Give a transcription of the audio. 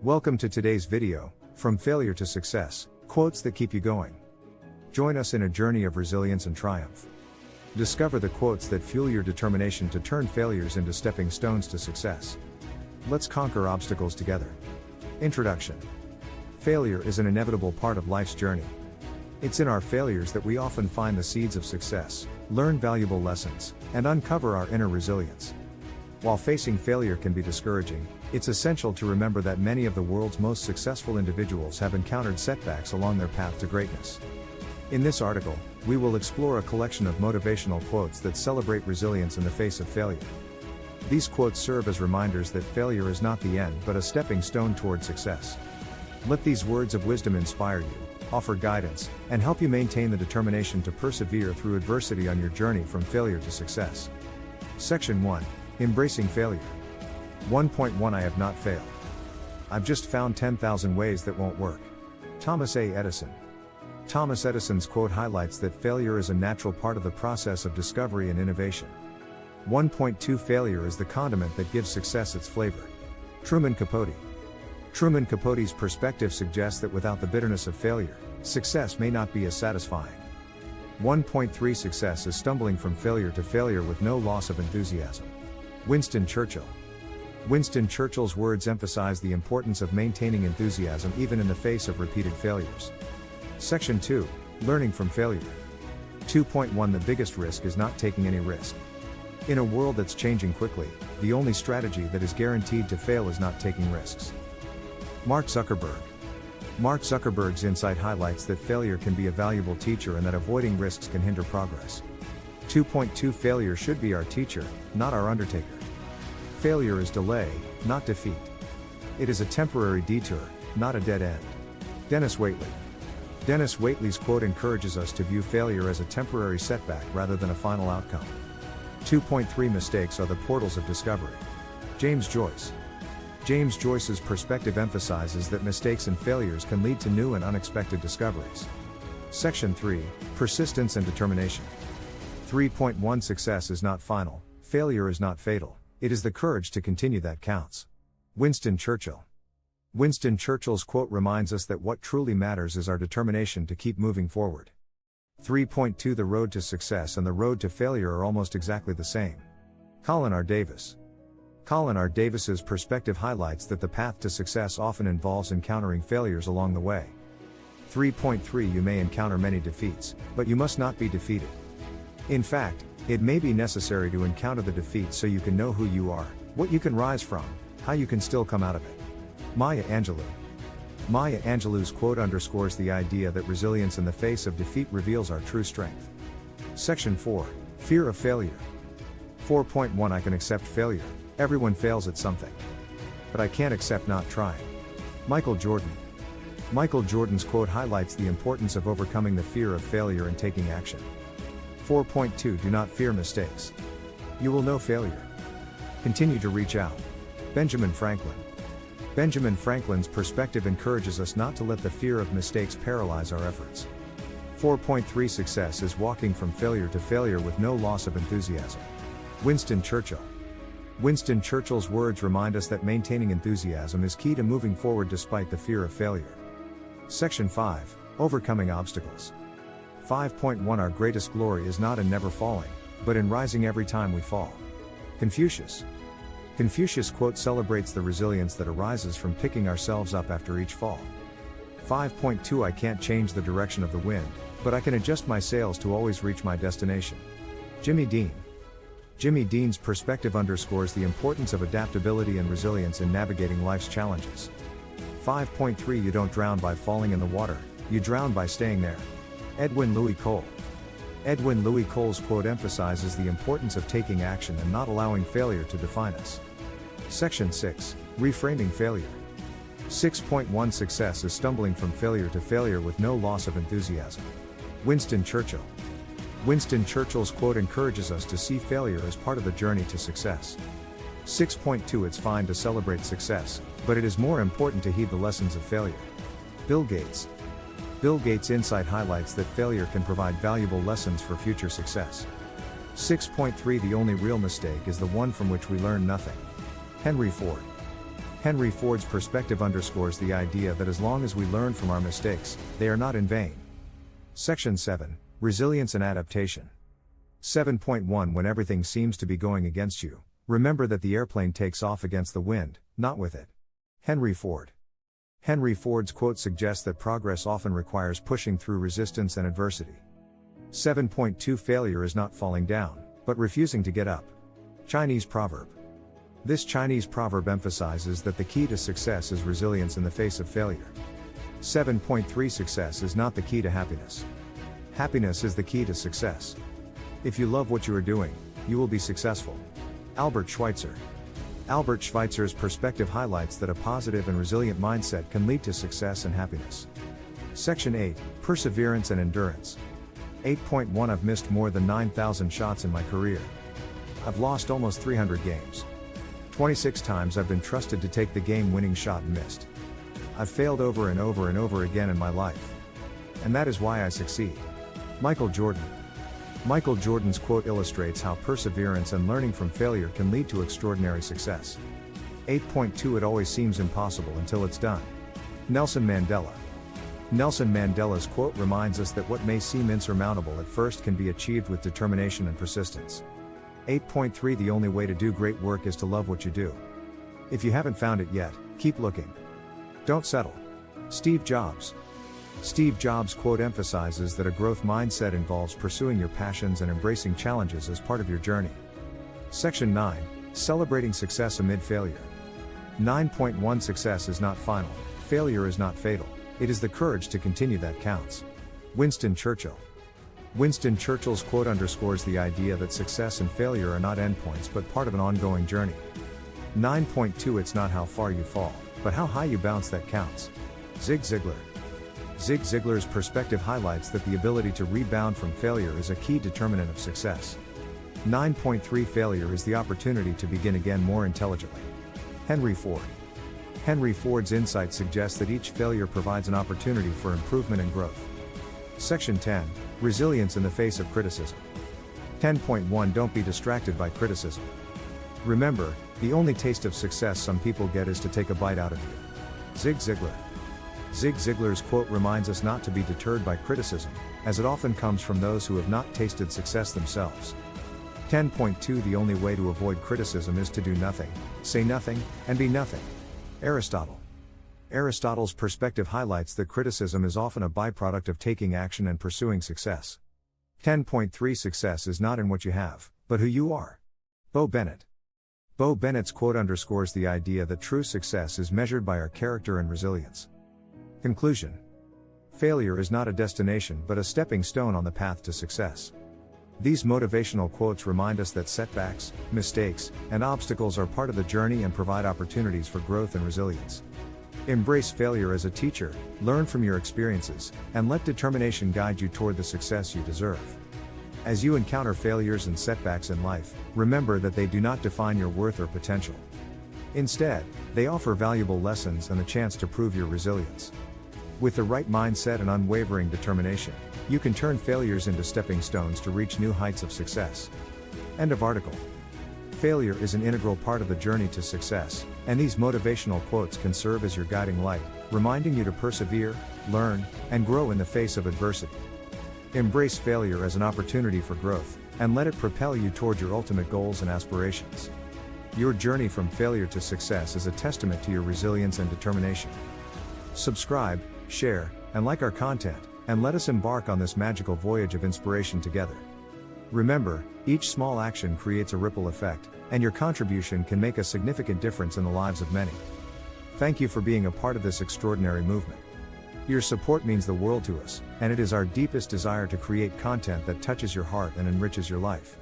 Welcome to today's video, From Failure to Success, Quotes that Keep You Going. Join us in a journey of resilience and triumph. Discover the quotes that fuel your determination to turn failures into stepping stones to success. Let's conquer obstacles together. Introduction. Failure is an inevitable part of life's journey. It's in our failures that we often find the seeds of success, learn valuable lessons, and uncover our inner resilience. While facing failure can be discouraging, it's essential to remember that many of the world's most successful individuals have encountered setbacks along their path to greatness. In this article, we will explore a collection of motivational quotes that celebrate resilience in the face of failure. These quotes serve as reminders that failure is not the end but a stepping stone toward success. Let these words of wisdom inspire you, offer guidance, and help you maintain the determination to persevere through adversity on your journey from failure to success. Section 1. Embracing failure. 1.1 I have not failed. I've just found 10,000 ways that won't work. Thomas A. Edison. Thomas Edison's quote highlights that failure is a natural part of the process of discovery and innovation. 1.2 Failure is the condiment that gives success its flavor. Truman Capote. Truman Capote's perspective suggests that without the bitterness of failure, success may not be as satisfying. 1.3 Success is stumbling from failure to failure with no loss of enthusiasm. Winston Churchill. Winston Churchill's words emphasize the importance of maintaining enthusiasm even in the face of repeated failures. Section 2. Learning from failure. 2.1 The biggest risk is not taking any risk. In a world that's changing quickly, the only strategy that is guaranteed to fail is not taking risks. Mark Zuckerberg. Mark Zuckerberg's insight highlights that failure can be a valuable teacher and that avoiding risks can hinder progress. 2.2 Failure should be our teacher, not our undertaker. Failure is delay, not defeat. It is a temporary detour, not a dead end. Dennis Waitley. Dennis Waitley's quote encourages us to view failure as a temporary setback rather than a final outcome. 2.3 Mistakes are the portals of discovery. James Joyce. James Joyce's perspective emphasizes that mistakes and failures can lead to new and unexpected discoveries. Section 3. Persistence and determination. 3.1 Success is not final, failure is not fatal, it is the courage to continue that counts. Winston Churchill. Winston Churchill's quote reminds us that what truly matters is our determination to keep moving forward. 3.2 The road to success and the road to failure are almost exactly the same. Colin R. Davis. Colin R. Davis's perspective highlights that the path to success often involves encountering failures along the way. 3.3 You may encounter many defeats, but you must not be defeated. In fact, it may be necessary to encounter the defeat so you can know who you are, what you can rise from, how you can still come out of it. Maya Angelou. Maya Angelou's quote underscores the idea that resilience in the face of defeat reveals our true strength. Section 4. Fear of failure. 4.1 I can accept failure. Everyone fails at something. But I can't accept not trying. Michael Jordan. Michael Jordan's quote highlights the importance of overcoming the fear of failure and taking action. 4.2 Do not fear mistakes. You will know failure. Continue to reach out. Benjamin Franklin. Benjamin Franklin's perspective encourages us not to let the fear of mistakes paralyze our efforts. 4.3 Success is walking from failure to failure with no loss of enthusiasm. Winston Churchill. Winston Churchill's words remind us that maintaining enthusiasm is key to moving forward despite the fear of failure. Section 5. Overcoming obstacles. 5.1 Our greatest glory is not in never falling, but in rising every time we fall. Confucius. Confucius' quote celebrates the resilience that arises from picking ourselves up after each fall. 5.2 I can't change the direction of the wind, but I can adjust my sails to always reach my destination. Jimmy Dean. Jimmy Dean's perspective underscores the importance of adaptability and resilience in navigating life's challenges. 5.3 You don't drown by falling in the water, you drown by staying there. Edwin Louis Cole. Edwin Louis Cole's quote emphasizes the importance of taking action and not allowing failure to define us. Section 6. Reframing failure. 6.1 Success is stumbling from failure to failure with no loss of enthusiasm. Winston Churchill. Winston Churchill's quote encourages us to see failure as part of the journey to success. 6.2 It's fine to celebrate success, but it is more important to heed the lessons of failure. Bill Gates. Bill Gates' insight highlights that failure can provide valuable lessons for future success. 6.3 The only real mistake is the one from which we learn nothing. Henry Ford. Henry Ford's perspective underscores the idea that as long as we learn from our mistakes, they are not in vain. Section 7. Resilience and Adaptation. 7.1 When everything seems to be going against you, remember that the airplane takes off against the wind, not with it. Henry Ford. Henry Ford's quote suggests that progress often requires pushing through resistance and adversity. 7.2 Failure is not falling down, but refusing to get up. Chinese proverb. This Chinese proverb emphasizes that the key to success is resilience in the face of failure. 7.3 Success is not the key to happiness. Happiness is the key to success. If you love what you are doing, you will be successful. Albert Schweitzer. Albert Schweitzer's perspective highlights that a positive and resilient mindset can lead to success and happiness. Section 8. Perseverance and Endurance. 8.1 I've missed more than 9,000 shots in my career. I've lost almost 300 games. 26 times I've been trusted to take the game-winning shot and missed. I've failed over and over and over again in my life. And that is why I succeed. Michael Jordan. Michael Jordan's quote illustrates how perseverance and learning from failure can lead to extraordinary success. 8.2 It always seems impossible until it's done. Nelson Mandela. Nelson Mandela's quote reminds us that what may seem insurmountable at first can be achieved with determination and persistence. 8.3 The only way to do great work is to love what you do. If you haven't found it yet, keep looking. Don't settle. Steve Jobs. Steve Jobs' quote emphasizes that a growth mindset involves pursuing your passions and embracing challenges as part of your journey. Section 9. Celebrating success amid failure. 9.1 Success is not final, failure is not fatal, it is the courage to continue that counts. Winston Churchill. Winston Churchill's quote underscores the idea that success and failure are not endpoints but part of an ongoing journey. 9.2 It's not how far you fall, but how high you bounce that counts. Zig Ziglar. Zig Ziglar's perspective highlights that the ability to rebound from failure is a key determinant of success. 9.3 Failure is the opportunity to begin again more intelligently. Henry Ford. Henry Ford's insight suggests that each failure provides an opportunity for improvement and growth. Section 10. Resilience in the face of criticism. 10.1 Don't be distracted by criticism. Remember, the only taste of success some people get is to take a bite out of you. Zig Ziglar. Zig Ziglar's quote reminds us not to be deterred by criticism, as it often comes from those who have not tasted success themselves. 10.2 The only way to avoid criticism is to do nothing, say nothing, and be nothing. Aristotle. Aristotle's perspective highlights that criticism is often a byproduct of taking action and pursuing success. 10.3 Success is not in what you have, but who you are. Bo Bennett. Bo Bennett's quote underscores the idea that true success is measured by our character and resilience. Conclusion. Failure is not a destination but a stepping stone on the path to success. These motivational quotes remind us that setbacks, mistakes, and obstacles are part of the journey and provide opportunities for growth and resilience. Embrace failure as a teacher, learn from your experiences, and let determination guide you toward the success you deserve. As you encounter failures and setbacks in life, remember that they do not define your worth or potential. Instead, they offer valuable lessons and a chance to prove your resilience. With the right mindset and unwavering determination, you can turn failures into stepping stones to reach new heights of success. End of article. Failure is an integral part of the journey to success, and these motivational quotes can serve as your guiding light, reminding you to persevere, learn, and grow in the face of adversity. Embrace failure as an opportunity for growth, and let it propel you toward your ultimate goals and aspirations. Your journey from failure to success is a testament to your resilience and determination. Subscribe, share, and like our content, and let us embark on this magical voyage of inspiration together. Remember, each small action creates a ripple effect, and your contribution can make a significant difference in the lives of many. Thank you for being a part of this extraordinary movement. Your support means the world to us, and it is our deepest desire to create content that touches your heart and enriches your life.